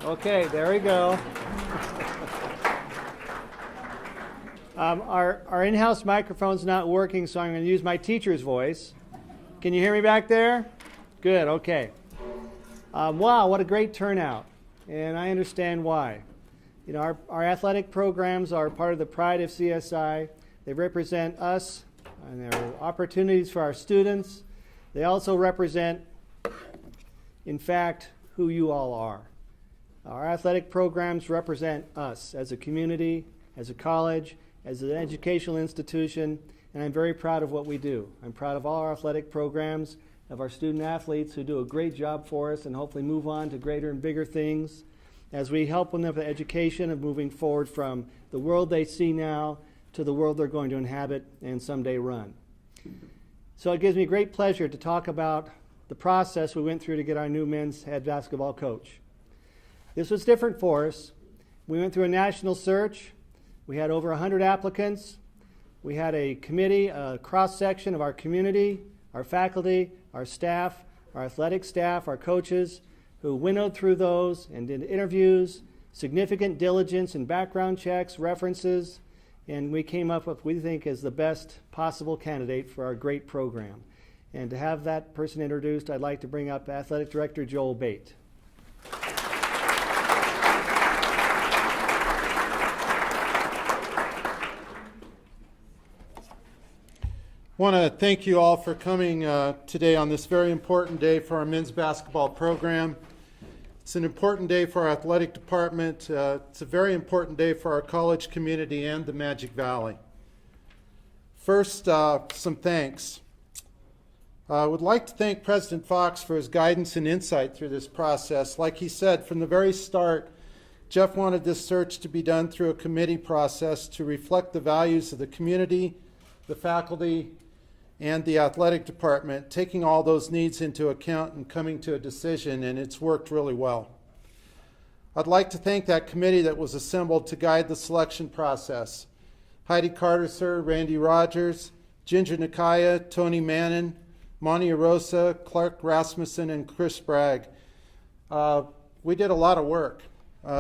Okay, there we go. Our in-house microphone's not working, so I'm going to use my teacher's voice. Can you hear me back there? Good, okay. Wow, what a great turnout. And I understand why. You know, our athletic programs are part of the pride of CSI. They represent us, and there are opportunities for our students. They also represent, in fact, who you all are. Our athletic programs represent us as a community, as a college, as an educational institution, and I'm very proud of what we do. I'm proud of all our athletic programs, of our student athletes who do a great job for us and hopefully move on to greater and bigger things as we help them with the education of moving forward from the world they see now to the world they're going to inhabit and someday run. So it gives me great pleasure to talk about the process we went through to get our new men's head basketball coach. This was different for us. We went through a national search. We had over 100 applicants. We had a committee, a cross-section of our community, our faculty, our staff, our athletic staff, our coaches, who winnowed through those and did interviews, significant diligence and background checks, references, and we came up with what we think is the best possible candidate for our great program. And to have that person introduced, I'd like to bring up Athletic Director Joel Bate. I want to thank you all for coming today on this very important day for our men's basketball program. It's an important day for our athletic department. It's a very important day for our college community and the Magic Valley. First, some thanks. I would like to thank President Fox for his guidance and insight through this process. Like he said, from the very start, Jeff wanted this search to be done through a committee process to reflect the values of the community, the faculty, and the athletic department, taking all those needs into account and coming to a decision, and it's worked really well. I'd like to thank that committee that was assembled to guide the selection process. Heidi Carter, sir, Randy Rogers, Ginger Nakaya, Tony Mannon, Monty Arosa, Clark Rasmussen, and Chris Bragg. We did a lot of work.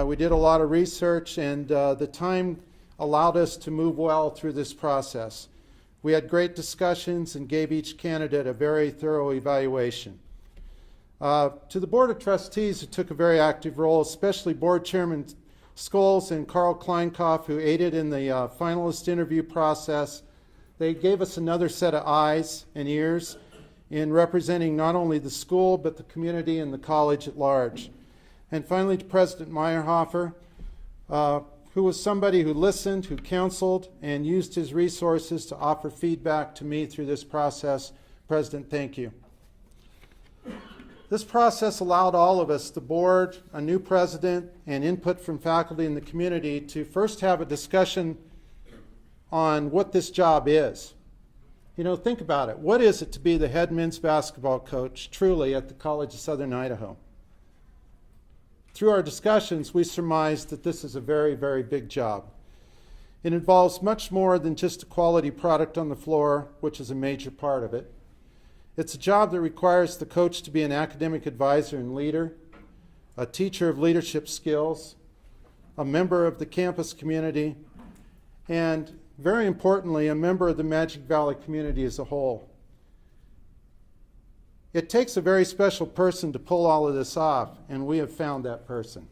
We did a lot of research, and the time allowed us to move well through this process. We had great discussions and gave each candidate a very thorough evaluation. To the Board of Trustees, who took a very active role, especially Board Chairman Scholes and Carl Kleinkopf, who aided in the finalist interview process. They gave us another set of eyes and ears in representing not only the school, but the community and the college at large. And finally, to President Meyerhofer, who was somebody who listened, who counseled, and used his resources to offer feedback to me through this process. President, thank you. This process allowed all of us, the board, a new president, and input from faculty in the community to first have a discussion on what this job is. You know, think about it. What is it to be the head men's basketball coach truly at the College of Southern Idaho? Through our discussions, we surmised that this is a very, very big job. It involves much more than just a quality product on the floor, which is a major part of it. It's a job that requires the coach to be an academic advisor and leader, a teacher of leadership skills, a member of the campus community, and very importantly, a member of the Magic Valley community as a whole. It takes a very special person to pull all of this off, and we have found that person.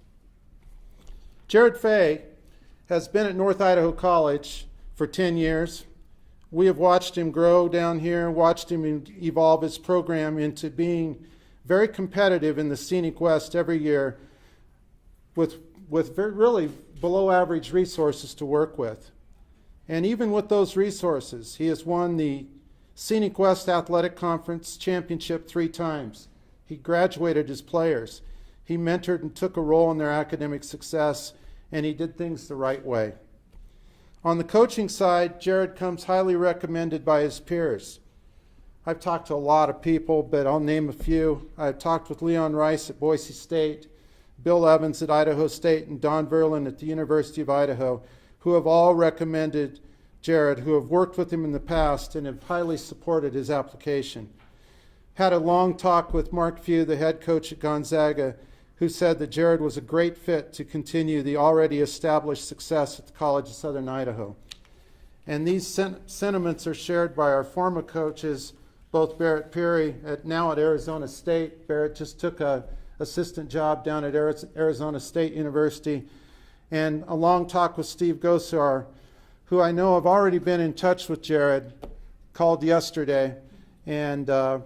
Jared Phey has been at North Idaho College for 10 years. We have watched him grow down here, watched him evolve his program into being very competitive in the Scenic West every year with really below average resources to work with. And even with those resources, he has won the Scenic West Athletic Conference Championship 3 times. He graduated his players. He mentored and took a role in their academic success, and he did things the right way. On the coaching side, Jared comes highly recommended by his peers. I've talked to a lot of people, but I'll name a few. I've talked with Leon Rice at Boise State, Bill Evans at Idaho State, and Don Verlin at the University of Idaho, who have all recommended Jared, who have worked with him in the past and have highly supported his application. Had a long talk with Mark Phey, the head coach at Gonzaga, who said that Jared was a great fit to continue the already established success at the College of Southern Idaho. And these sentiments are shared by our former coaches, both Barrett Peary, now at Arizona State. Barrett just took an assistant job down at Arizona State University. And a long talk with Steve Gosar, who I know have already been in touch with Jared, called yesterday, and to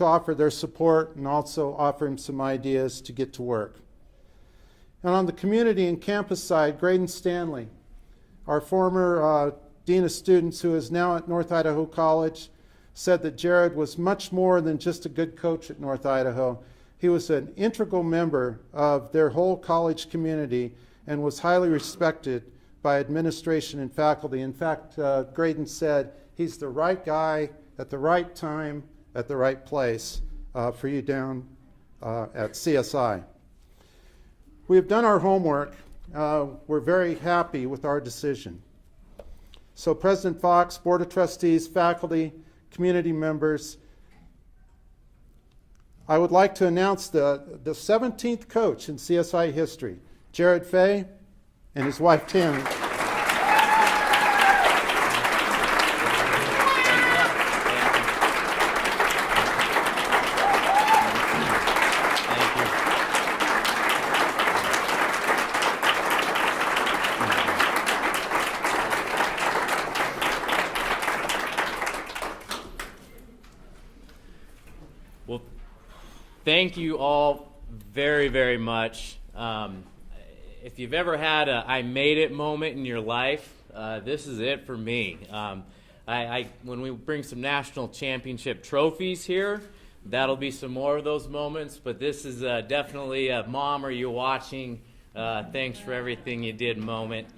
offer their support and also offer him some ideas to get to work. And on the community and campus side, Graydon Stanley, our former Dean of Students who is now at North Idaho College, said that Jared was much more than just a good coach at North Idaho. He was an integral member of their whole college community and was highly respected by administration and faculty. In fact, Graydon said he's the right guy at the right time at the right place for you down at CSI. We have done our homework. We're very happy with our decision. So President Fox, Board of Trustees, faculty, community members, I would like to announce the 17th coach in CSI history, Jared Phey and his wife Tammy. Well, thank you all very, very much. If you've ever had a I made it moment in your life, this is it for me. When we bring some national championship trophies here, that'll be some more of those moments, but this is definitely a Mom, are you watching? Thanks for everything you did moment.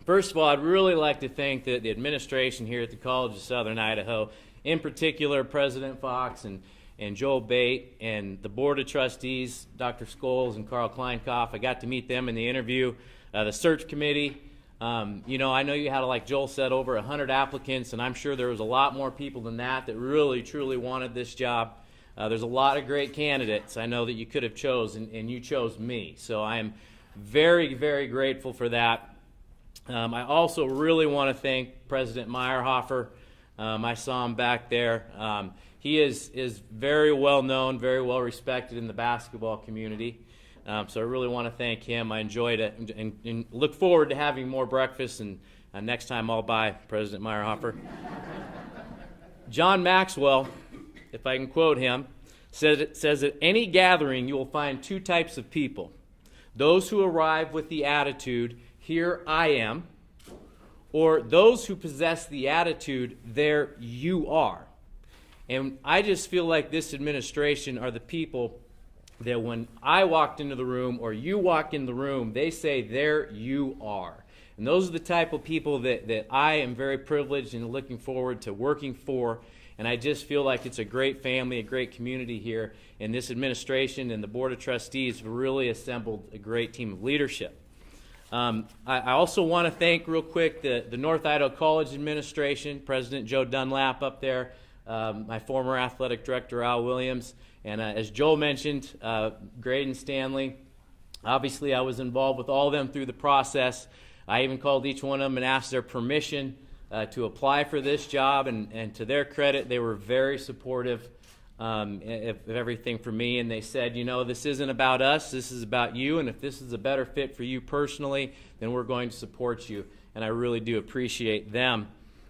First of all, I'd really like to thank the administration here at the College of Southern Idaho, in particular President Fox and Joel Bate and the Board of Trustees, Dr. Scholes and Carl Kleinkopf. I got to meet them in the interview. The search committee, I know you had, like Joel said, over 100 applicants, and I'm sure there was a lot more people than that really, truly wanted this job. There's a lot of great candidates I know that you could have chosen, and you chose me. So I am very, very grateful for that. I also really want to thank President Meyerhofer. I saw him back there. He is very well known, very well respected in the basketball community. So I really want to thank him. I enjoyed it and look forward to having more breakfast. And next time I'll buy President Meyerhofer. John Maxwell, if I can quote him, says at any gathering you will find two types of people. Those who arrive with the attitude, here I am, or those who possess the attitude, there you are. And I just feel like this administration are the people that when I walked into the room or you walk in the room, they say, there you are. And those are the type of people that I am very privileged and looking forward to working for. And I just feel like it's a great family, a great community here. And this administration and the Board of Trustees have really assembled a great team of leadership. I also want to thank real quick the North Idaho College administration, President Joe Dunlap up there, my former athletic director Al Williams, and as Joel mentioned, Graydon Stanley. Obviously I was involved with all of them through the process. I even called each one of them and asked their permission to apply for this job, and to their credit, they were very supportive of everything for me, and they said, this isn't about us, this is about you, and if this is a better fit for you personally, then we're going to support you, and I really do appreciate them.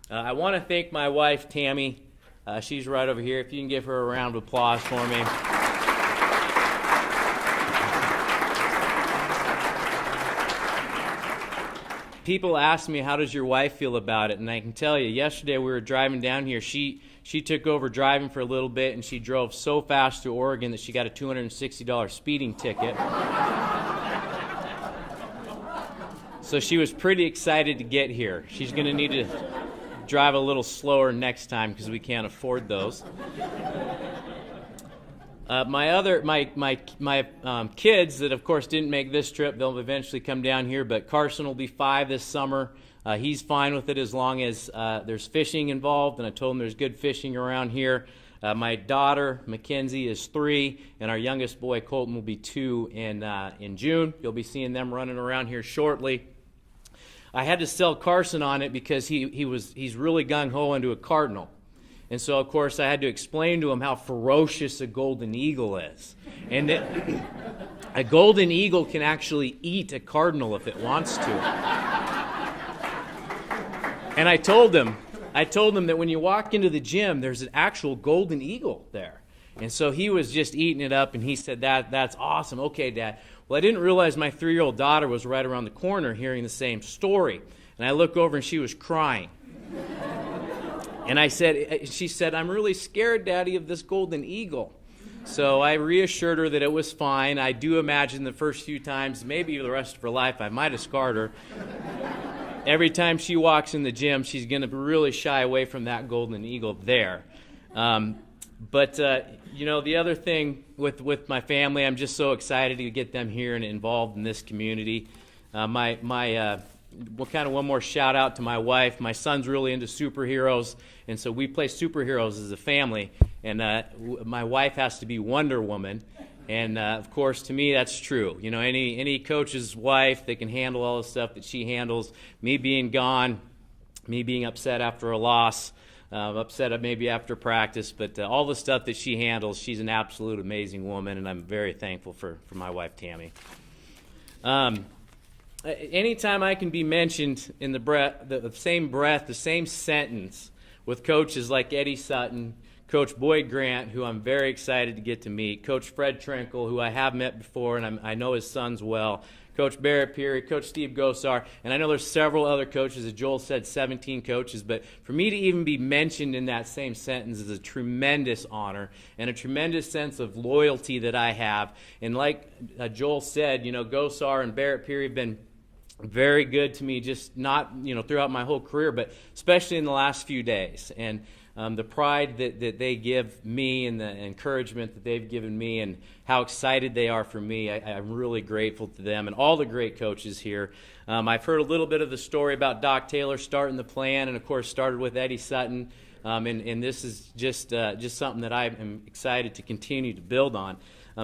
I want to thank my wife, Tammy. She's right over here. If you can give her a round of applause for me. People ask me, how does your wife feel about it? And I can tell you, yesterday we were driving down here. She took over driving for a little bit, and she drove so fast through Oregon that she got a $260 speeding ticket. So she was pretty excited to get here. She's going to need to drive a little slower next time because we can't afford those. My kids that of course didn't make this trip, they'll eventually come down here, but Carson will be 5 this summer. He's fine with it as long as there's fishing involved, and I told him there's good fishing around here. My daughter, Mackenzie, is 3, and our youngest boy, Colton, will be 2 in June. You'll be seeing them running around here shortly. I had to sell Carson on it because he's really gung-ho into a cardinal. And so, of course, I had to explain to him how ferocious a golden eagle is. And that a golden eagle can actually eat a cardinal if it wants to. And I told him that when you walk into the gym, there's an actual golden eagle there. And so he was just eating it up, and he said, that's awesome. Okay, Dad. Well, I didn't realize my 3-year-old daughter was right around the corner hearing the same story. And I look over, and she was crying. And she said, I'm really scared, Daddy, of this golden eagle. So I reassured her that it was fine. I do imagine the first few times, maybe the rest of her life, I might have scarred her. Every time she walks in the gym, she's going to really shy away from that golden eagle there. But the other thing with my family, I'm just so excited to get them here and involved in this community. One more shout out to my wife. My son's really into superheroes, and so we play superheroes as a family. And my wife has to be Wonder Woman, and of course, to me, that's true. You know, any coach's wife that can handle all the stuff that she handles. Me being gone, me being upset after a loss, upset maybe after practice, but all the stuff that she handles, she's an absolute amazing woman, and I'm very thankful for my wife, Tammy. Anytime I can be mentioned in the same sentence with coaches like Eddie Sutton, Coach Boyd Grant, who I'm very excited to get to meet, Coach Fred Trinkle, who I have met before and I know his sons well, Coach Barrett Peary, Coach Steve Gosar, and I know there's several other coaches, as Joel said, 17 coaches, but for me to even be mentioned in that same sentence is a tremendous honor and a tremendous sense of loyalty that I have. And like Joel said, Gosar and Barrett Peary have been very good to me, just not throughout my whole career, but especially in the last few days. And the pride that they give me and the encouragement that they've given me and how excited they are for me, I'm really grateful to them and all the great coaches here. I've heard a little bit of the story about Doc Taylor starting the plan, and of course started with Eddie Sutton. And this is just something that I am excited to continue to build on.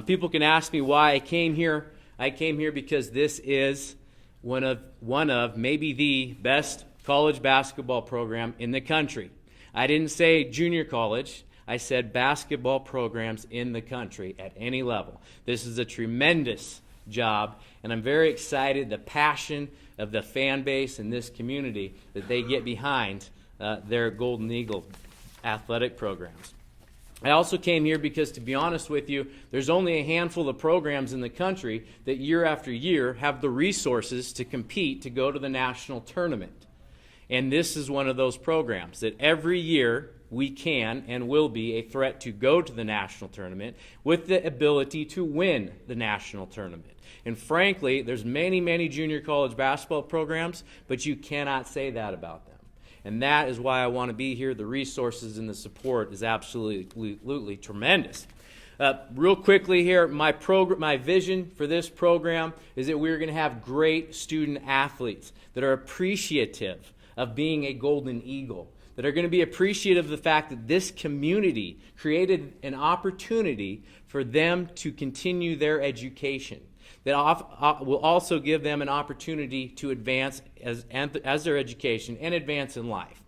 People can ask me why I came here. I came here because this is one of maybe the best college basketball program in the country. I didn't say junior college. I said basketball programs in the country at any level. This is a tremendous job, and I'm very excited the passion of the fan base in this community that they get behind their Golden Eagle athletic programs. I also came here because, to be honest with you, there's only a handful of programs in the country that year after year have the resources to compete to go to the national tournament. And this is one of those programs that every year we can and will be a threat to go to the national tournament with the ability to win the national tournament. And frankly, there's many, many junior college basketball programs, but you cannot say that about them. And that is why I want to be here. The resources and the support is absolutely tremendous. Real quickly here, my vision for this program is that we're going to have great student athletes that are appreciative of being a Golden Eagle, that are going to be appreciative of the fact that this community created an opportunity for them to continue their education, that will also give them an opportunity to advance as their education and advance in life.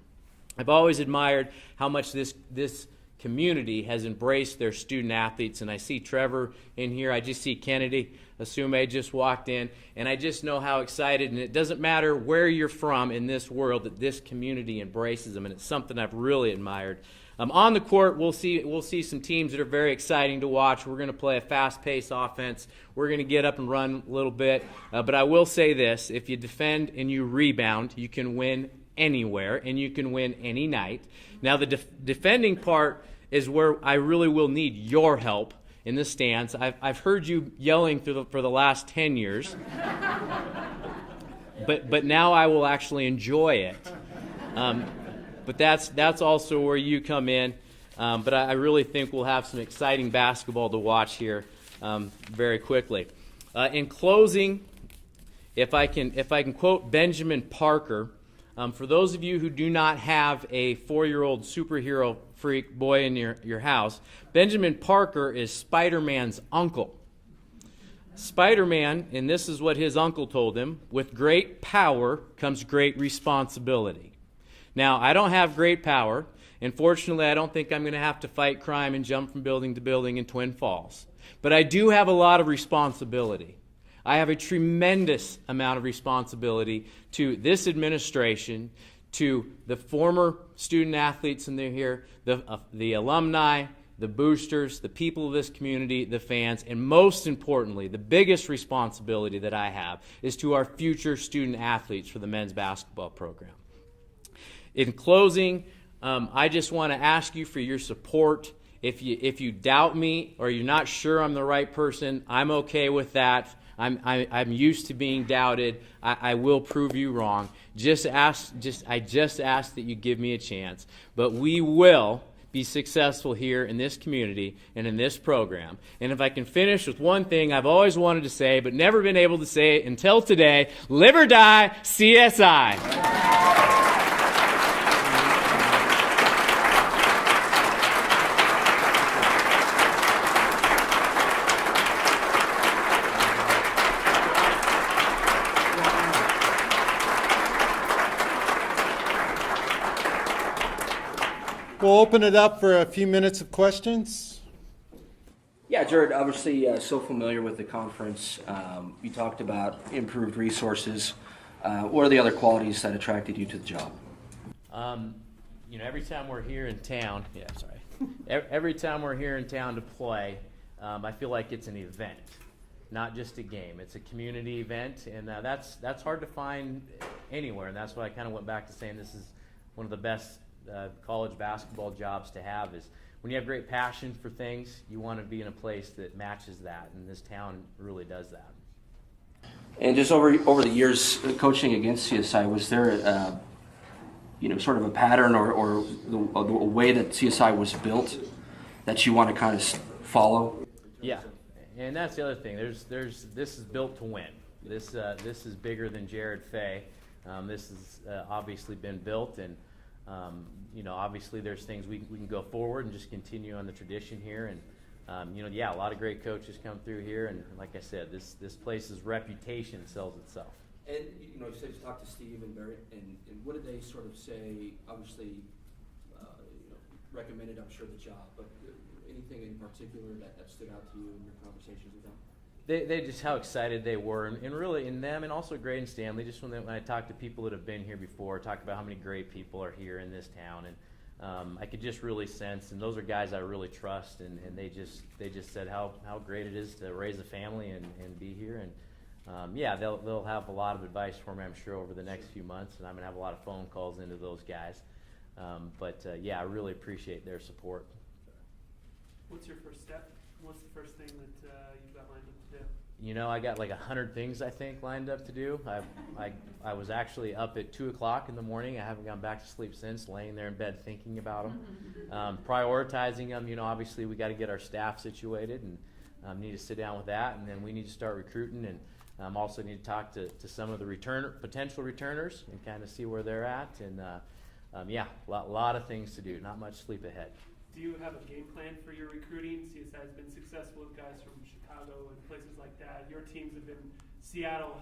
I've always admired how much this community has embraced their student athletes, and I see Trevor in here. I just see Kennedy. Asume just walked in, and I just know how excited, and it doesn't matter where you're from in this world, that this community embraces them, and it's something I've really admired. On the court, we'll see some teams that are very exciting to watch. We're going to play a fast-paced offense. We're going to get up and run a little bit. But I will say this, if you defend and you rebound, you can win anywhere, and you can win any night. Now, the defending part is where I really will need your help in the stands. I've heard you yelling for the last 10 years, but now I will actually enjoy it. But that's also where you come in. But I really think we'll have some exciting basketball to watch here very quickly. In closing, if I can quote Benjamin Parker, For those of you who do not have a 4-year-old superhero freak boy in your house, Benjamin Parker is Spider-Man's uncle. Spider-Man, and this is what his uncle told him, with great power comes great responsibility. Now, I don't have great power, and fortunately I don't think I'm going to have to fight crime and jump from building to building in Twin Falls. But I do have a lot of responsibility. I have a tremendous amount of responsibility to this administration, to the former student athletes in here, the alumni, the boosters, the people of this community, the fans, and most importantly, the biggest responsibility that I have is to our future student athletes for the men's basketball program. In closing, I just want to ask you for your support. If you doubt me or you're not sure I'm the right person, I'm okay with that. I'm used to being doubted. I will prove you wrong. I just ask that you give me a chance. But we will be successful here in this community and in this program. And if I can finish with one thing I've always wanted to say but never been able to say it until today, live or die, CSI. We'll open it up for a few minutes of questions. Yeah, Jared, obviously so familiar with the conference. You talked about improved resources. What are the other qualities that attracted you to the job? Every time we're here in town, every time we're here in town to play, I feel like it's an event, not just a game. It's a community event, and that's hard to find anywhere, and that's why I kind of went back to saying this is one of the best college basketball jobs to have. Is when you have great passion for things, you want to be in a place that matches that, and this town really does that. And just over the years coaching against CSI, was there sort of a pattern or the way that CSI was built that you want to kind of follow? Yeah, and that's the other thing. This is built to win. This is bigger than Jared Phey. This has obviously been built, and obviously there's things we can go forward and just continue on the tradition here. And a lot of great coaches come through here, and like I said, this place's reputation sells itself. And you said you talked to Steve and Barrett, and what did they sort of say? Obviously, recommended, I'm sure, the job, but anything in particular that stood out to you in your conversations with them? They just how excited they were, and really in them, and also Gray and Stanley. Just when I talk to people that have been here before, talk about how many great people are here in this town, and I could just really sense, and those are guys I really trust, and they just said how great it is to raise a family and be here, and they'll have a lot of advice for me, I'm sure, over the next few months, and I'm gonna have a lot of phone calls into those guys, I really appreciate their support. What's your first step? What's the first thing that you've got lined up to do? I got like 100 things I think lined up to do. I was actually up at 2 o'clock in the morning. I haven't gone back to sleep since, laying there in bed thinking about them, prioritizing them. Obviously we got to get our staff situated, and need to sit down with that, and then we need to start recruiting, and also need to talk to some of the potential returners and kind of see where they're at, and a lot of things to do. Not much sleep ahead. Do you have a game plan for your recruiting? CSI has been successful with guys from Chicago and places like that. Your teams have been Seattle,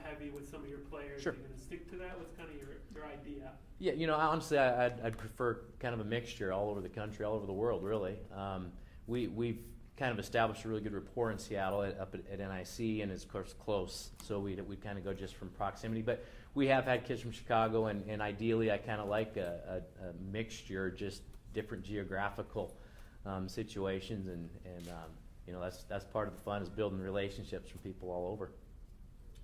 heavy with some of your players. Sure. Are you going to stick to that? What's kind of your idea? Yeah, honestly, I'd prefer kind of a mixture all over the country, all over the world, really. We've kind of established a really good rapport in Seattle up at NIC, and it's of course close, so we kind of go just from proximity. But we have had kids from Chicago, and ideally, I kind of like a mixture, just different geographical situations, and that's part of the fun, is building relationships from people all over.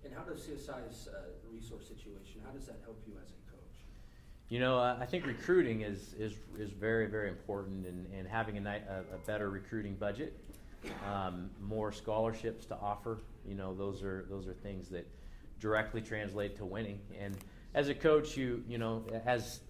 And how does CSI's resource situation, how does that help you as a coach? I think recruiting is very, very important, and having a better recruiting budget, more scholarships to offer. Those are things that directly translate to winning. And as a coach, as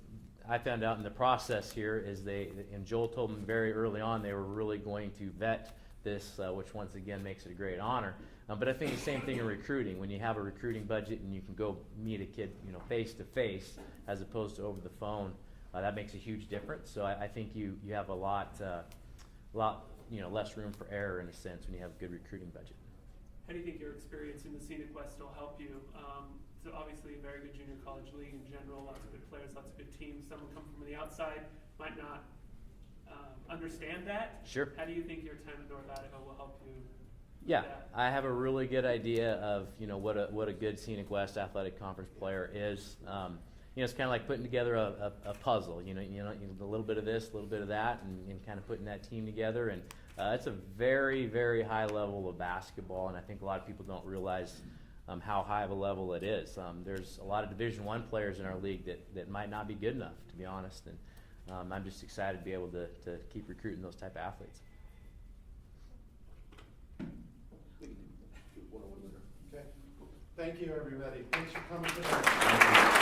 I found out in the process here, is and Joel told them very early on, they were really going to vet this, which once again makes it a great honor. But I think the same thing in recruiting. When you have a recruiting budget and you can go meet a kid, face to face as opposed to over the phone, that makes a huge difference. So I think you have a lot less room for error in a sense when you have a good recruiting budget. How do you think your experience in the Scenic West will help you? So obviously a very good junior college league in general, lots of good players, lots of good teams. Some will come from the outside, might not understand that. Sure. How do you think your time at North Idaho will help you? Yeah, I have a really good idea of what a good Scenic West Athletic Conference player is. It's kind of like putting together a puzzle. A little bit of this, a little bit of that, and kind of putting that team together. And it's a very, very high level of basketball, and I think a lot of people don't realize how high of a level it is. There's a lot of Division I players in our league that might not be good enough, to be honest. And I'm just excited to be able to keep recruiting those type of athletes. Okay. Thank you, everybody. Thanks for coming today.